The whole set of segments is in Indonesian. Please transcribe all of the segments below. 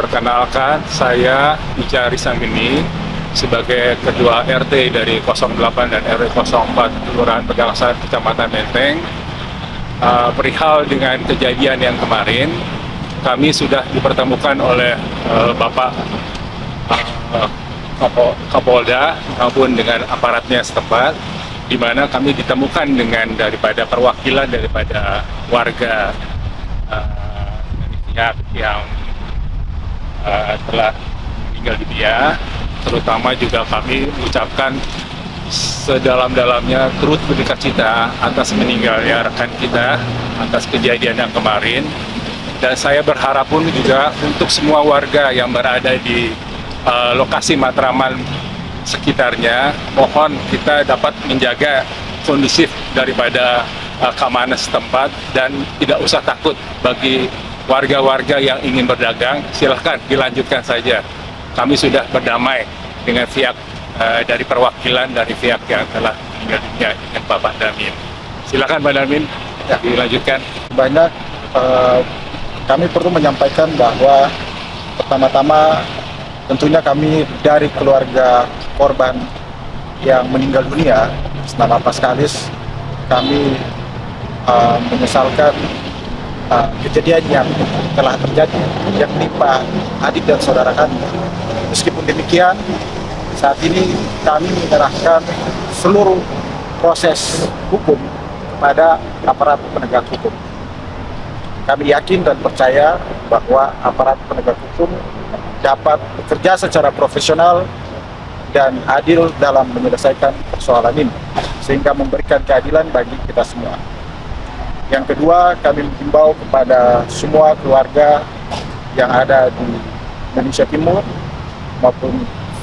Perkenalkan, saya Ica Risamini sebagai Ketua RT dari 08 dan RW 04 Kelurahan Pegangsaan, Kecamatan Menteng. Perihal dengan kejadian yang kemarin, kami sudah dipertemukan oleh Bapak Kapolda maupun dengan aparatnya setempat, di mana kami ditemukan dengan daripada perwakilan daripada warga dari pihak yang telah meninggal dunia. Terutama juga kami mengucapkan sedalam-dalamnya turut berduka cita atas meninggalnya rekan kita atas kejadian yang kemarin. Dan saya berharap pun juga untuk semua warga yang berada di lokasi Matraman sekitarnya, mohon kita dapat menjaga kondusif daripada keamanan setempat dan tidak usah takut. Bagi warga-warga yang ingin berdagang, silahkan dilanjutkan saja. Kami sudah berdamai dengan pihak dari perwakilan dari pihak yang telah meninggal dunia dengan Bapak Damin. Silakan Pak Damin, ya, dilanjutkan. Banyak kami perlu menyampaikan bahwa pertama-tama tentunya kami dari keluarga korban yang meninggal dunia senama Paskalis, kami menyesalkan kejadian yang telah terjadi yang menimpa adik dan saudara kami. Meskipun demikian, saat ini kami menyerahkan seluruh proses hukum kepada aparat penegak hukum. Kami yakin dan percaya bahwa aparat penegak hukum dapat bekerja secara profesional dan adil dalam menyelesaikan persoalan ini, sehingga memberikan keadilan bagi kita semua. Yang kedua, kami menghimbau kepada semua keluarga yang ada di Indonesia Timur maupun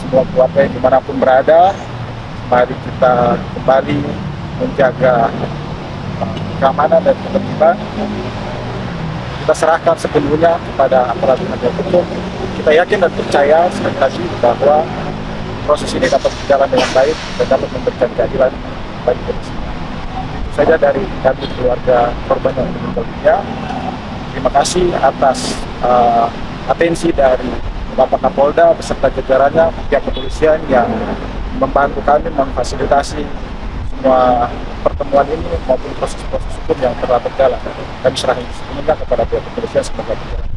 semua keluarga yang dimanapun berada, mari kita kembali menjaga keamanan dan ketertiban. Kita serahkan sepenuhnya kepada aparat penegak hukum. Kita yakin dan percaya sekali lagi bahwa proses ini dapat berjalan dengan baik dan dapat memberikan keadilan bagi kita semua. Saja dari kami keluarga korban yang meninggal dunia. Terima kasih atas atensi dari Bapak Kapolda beserta jajarannya, pihak kepolisian yang membantu kami memfasilitasi semua pertemuan ini maupun proses-proses hukum yang telah berjalan. Kami serahkan sepenuhnya kepada pihak kepolisian semoga berjalan.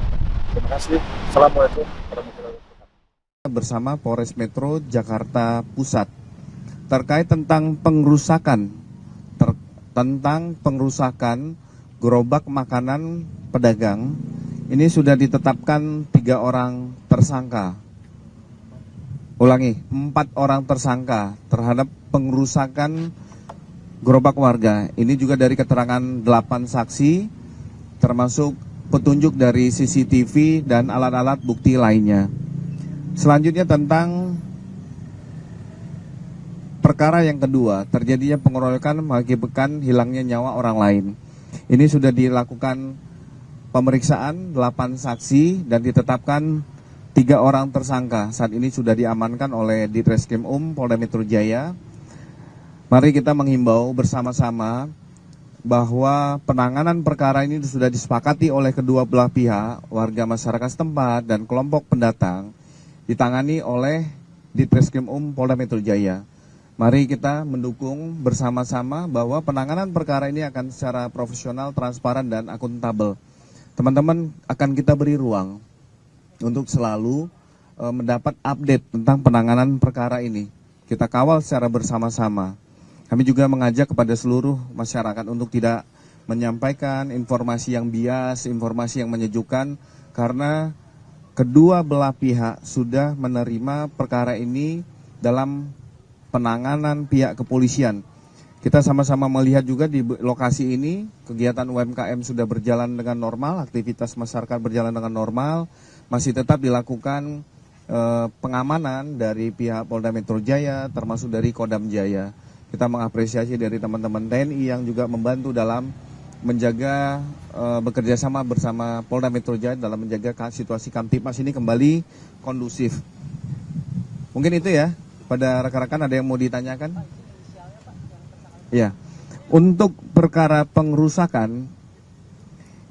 Terima kasih. Assalamualaikum warahmatullahi wabarakatuh. Bersama Polres Metro Jakarta Pusat terkait tentang pengrusakan gerobak makanan pedagang. Ini sudah ditetapkan 3 orang tersangka. 4 orang tersangka terhadap pengrusakan gerobak warga. Ini juga dari keterangan 8 saksi, termasuk petunjuk dari CCTV dan alat-alat bukti lainnya. Selanjutnya tentang perkara yang kedua, terjadinya pengeroyokan mengakibatkan hilangnya nyawa orang lain. Ini sudah dilakukan pemeriksaan 8 saksi dan ditetapkan 3 orang tersangka. Saat ini sudah diamankan oleh Ditreskrim Polda Metro Jaya. Mari kita menghimbau bersama-sama bahwa penanganan perkara ini sudah disepakati oleh kedua belah pihak, warga masyarakat setempat dan kelompok pendatang, ditangani oleh Ditreskrim Polda Metro Jaya. Mari kita mendukung bersama-sama bahwa penanganan perkara ini akan secara profesional, transparan, dan akuntabel. Teman-teman akan kita beri ruang untuk selalu mendapat update tentang penanganan perkara ini. Kita kawal secara bersama-sama. Kami juga mengajak kepada seluruh masyarakat untuk tidak menyampaikan informasi yang bias, informasi yang menyejukkan, karena kedua belah pihak sudah menerima perkara ini dalam penanganan pihak kepolisian. Kita sama-sama melihat juga di lokasi ini kegiatan UMKM sudah berjalan dengan normal, aktivitas masyarakat berjalan dengan normal, masih tetap dilakukan pengamanan dari pihak Polda Metro Jaya termasuk dari Kodam Jaya. Kita mengapresiasi dari teman-teman TNI yang juga membantu dalam menjaga bekerja sama bersama Polda Metro Jaya dalam menjaga situasi Kamtipmas ini kembali kondusif. Mungkin itu ya. Pada rekan-rekan ada yang mau ditanyakan? Ya, untuk perkara pengrusakan,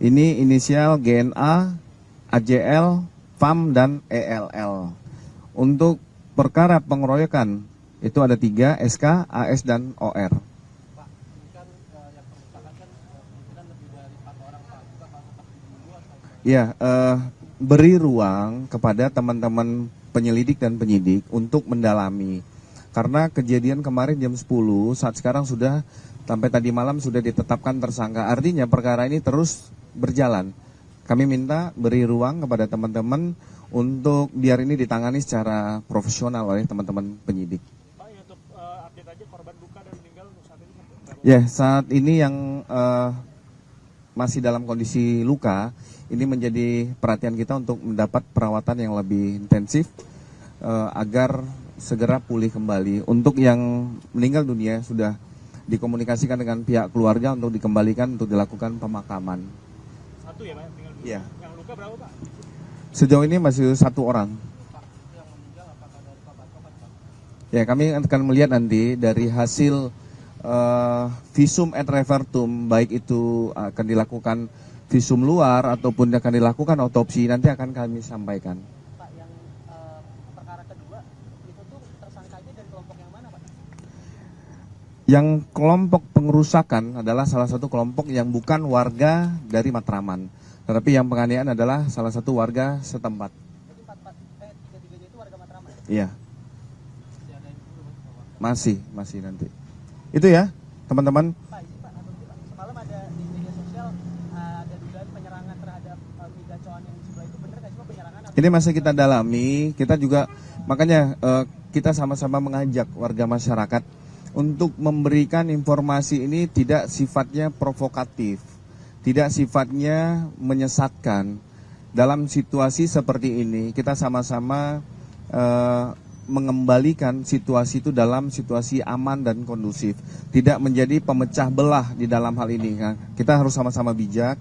ini inisial GNA, AJL, FAM, dan ELL. Untuk perkara pengeroyokan itu ada 3, SK, AS, dan OR. Ya, beri ruang kepada teman-teman penyelidik dan penyidik untuk mendalami. Karena kejadian kemarin jam 10, saat sekarang sudah sampai tadi malam sudah ditetapkan tersangka. Artinya perkara ini terus berjalan. Kami minta beri ruang kepada teman-teman untuk biar ini ditangani secara profesional oleh teman-teman penyidik. Pak, ya untuk update aja korban luka dan meninggal saat ini berapa? Ya, saat ini yang masih dalam kondisi luka, ini menjadi perhatian kita untuk mendapat perawatan yang lebih intensif agar segera pulih kembali. Untuk yang meninggal dunia sudah dikomunikasikan dengan pihak keluarga untuk dikembalikan untuk dilakukan pemakaman. Satu ya Pak, tinggal dulu. Iya. Yang luka berapa Pak? Sejauh ini masih 1 orang. Ya, kami akan melihat nanti dari hasil visum et repertum, baik itu akan dilakukan visum luar ataupun akan dilakukan otopsi, nanti akan kami sampaikan. Pak, yang perkara kedua itu tuh tersangkanya dari kelompok yang mana Pak? Yang kelompok pengerusakan adalah salah satu kelompok yang bukan warga dari Matraman, tetapi yang penganiayaan adalah salah satu warga setempat. Jadi 3-3 itu warga Matraman? Iya. Masih nanti. Itu ya, teman-teman. Pak, ini Pak, semalam ada di media sosial ada dugaan penyerangan terhadap Migacoan yang di sebelah itu, benar nggak sih Pak penyerangan? Ini masih kita dalami, kita juga makanya kita sama-sama mengajak warga masyarakat untuk memberikan informasi ini tidak sifatnya provokatif, tidak sifatnya menyesatkan. Dalam situasi seperti ini, kita sama-sama mengembalikan situasi itu dalam situasi aman dan kondusif, tidak menjadi pemecah belah di dalam hal ini. Nah, kita harus sama-sama bijak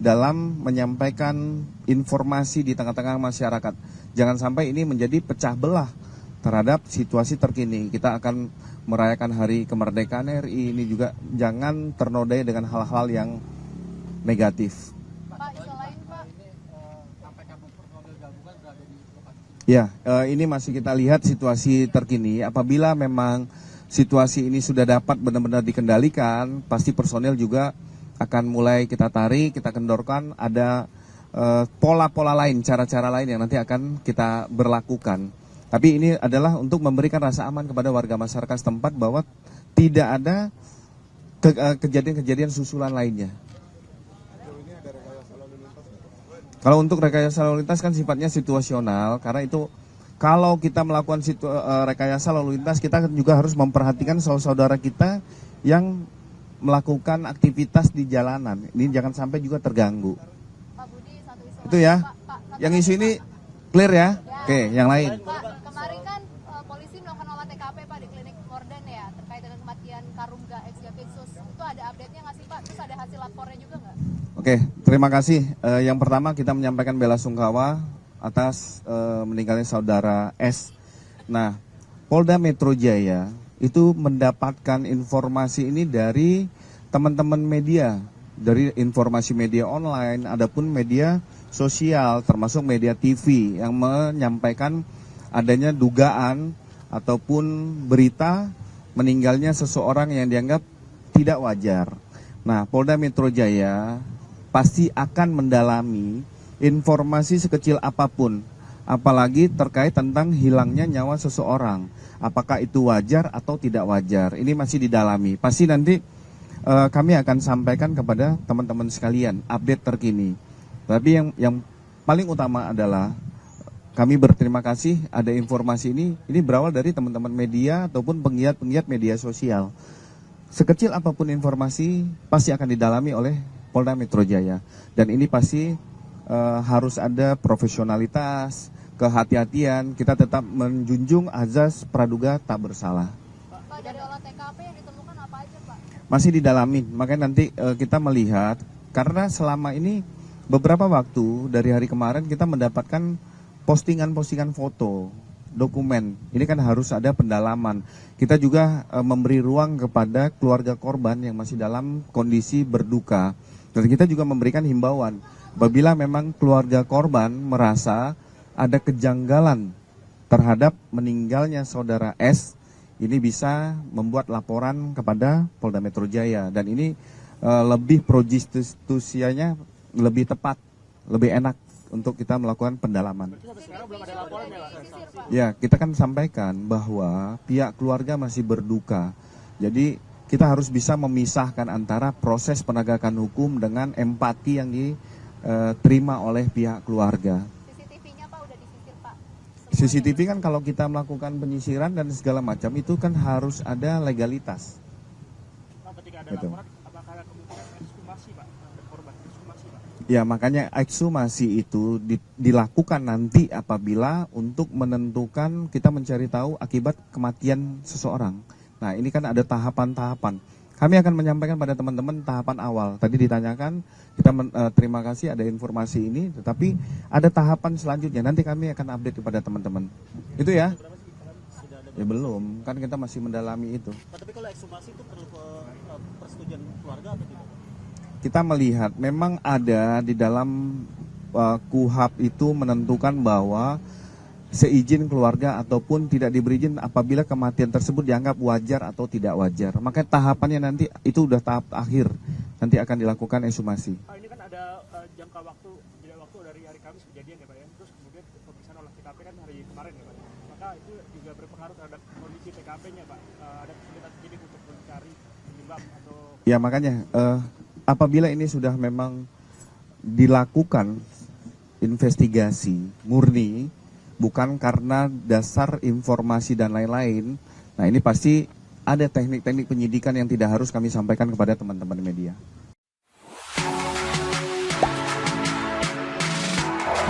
dalam menyampaikan informasi di tengah-tengah masyarakat. Jangan sampai ini menjadi pecah belah terhadap situasi terkini. Kita akan merayakan hari kemerdekaan RI, ini juga jangan ternodai dengan hal-hal yang negatif. Pak, selain Pak, Ya, ini masih kita lihat situasi terkini. Apabila memang situasi ini sudah dapat benar-benar dikendalikan, pasti personel juga akan mulai kita tarik, kita kendorkan. Ada pola-pola lain, cara-cara lain yang nanti akan kita berlakukan. Tapi ini adalah untuk memberikan rasa aman kepada warga masyarakat setempat bahwa tidak ada kejadian-kejadian susulan lainnya. Kalau untuk rekayasa lalu lintas kan sifatnya situasional, karena itu kalau kita melakukan rekayasa lalu lintas, kita juga harus memperhatikan saudara kita yang melakukan aktivitas di jalanan. Ini jangan sampai juga terganggu. Pak Budi, satu isu Itu ya. Pak, Yang isu ini clear ya? Oke, yang lain. Pak, kemarin kan polisi melakukan olah TKP Pak di klinik Morden ya, terkait dengan kematian Karungga ex Jampitsus. Itu ada update-nya nggak sih Pak? Terus ada hasil lapornya juga nggak? Oke, terima kasih. Yang pertama kita menyampaikan bela sungkawa atas meninggalnya saudara S. Nah, Polda Metro Jaya itu mendapatkan informasi ini dari teman-teman media, dari informasi media online, adapun media sosial, termasuk media TV yang menyampaikan adanya dugaan ataupun berita meninggalnya seseorang yang dianggap tidak wajar. Nah, Polda Metro Jaya pasti akan mendalami informasi sekecil apapun, apalagi terkait tentang hilangnya nyawa seseorang. Apakah itu wajar atau tidak wajar? Ini masih didalami. Pasti nanti kami akan sampaikan kepada teman-teman sekalian update terkini. Tapi yang paling utama adalah kami berterima kasih ada informasi ini berawal dari teman-teman media ataupun penggiat-penggiat media sosial. Sekecil apapun informasi pasti akan didalami oleh Polda Metro Jaya, dan ini pasti harus ada profesionalitas, kehati-hatian. Kita tetap menjunjung azas praduga tak bersalah. Pak, dari olah TKP yang ditemukan apa aja Pak? Masih didalami, makanya nanti kita melihat, karena selama ini beberapa waktu dari hari kemarin kita mendapatkan postingan-postingan foto, dokumen. Ini kan harus ada pendalaman. Kita juga memberi ruang kepada keluarga korban yang masih dalam kondisi berduka. Dan kita juga memberikan himbauan, apabila memang keluarga korban merasa ada kejanggalan terhadap meninggalnya saudara S, ini bisa membuat laporan kepada Polda Metro Jaya, dan ini lebih pro justisianya lebih tepat, lebih enak untuk kita melakukan pendalaman. Sekarang belum ada laporan ya, Pak? Ya, kita kan sampaikan bahwa pihak keluarga masih berduka. Jadi kita harus bisa memisahkan antara proses penegakan hukum dengan empati yang diterima oleh pihak keluarga. CCTV-nya Pak udah disisir Pak. CCTV kan kalau kita melakukan penyisiran dan segala macam itu kan harus ada legalitas. Pak, ketika ada Gitu. laporan, apakah ada kemungkinan ekshumasi Pak, ada korban ekshumasi Pak? Ya, makanya ekshumasi itu dilakukan nanti apabila untuk menentukan, kita mencari tahu akibat kematian seseorang. Nah, ini kan ada tahapan-tahapan. Kami akan menyampaikan pada teman-teman tahapan awal. Tadi ditanyakan, kita terima kasih ada informasi ini, tetapi ada tahapan selanjutnya. Nanti kami akan update kepada teman-teman. Itu ya? Ya belum, kan kita masih mendalami itu. Tapi kalau ekshumasi itu perlu persetujuan keluarga atau tidak? Kita melihat memang ada di dalam KUHAP itu menentukan bahwa seizin keluarga ataupun tidak diberi izin apabila kematian tersebut dianggap wajar atau tidak wajar. Makanya tahapannya nanti itu udah tahap akhir, nanti akan dilakukan ekshumasi. Pak, ini kan ada jeda waktu dari hari Kamis kejadian ya Pak ya, terus kemudian pemeriksaan olah TKP kan hari kemarin ya Pak. Maka itu juga berpengaruh terhadap kondisi TKP-nya Pak. Ada kesulitan penyidik untuk mencari penyebab atau... Ya makanya apabila ini sudah memang dilakukan investigasi murni, bukan karena dasar informasi dan lain-lain, nah ini pasti ada teknik-teknik penyidikan yang tidak harus kami sampaikan kepada teman-teman media.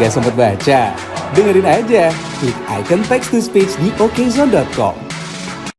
Gak sempet baca? Dengerin aja, klik icon text to speech di okezone.com.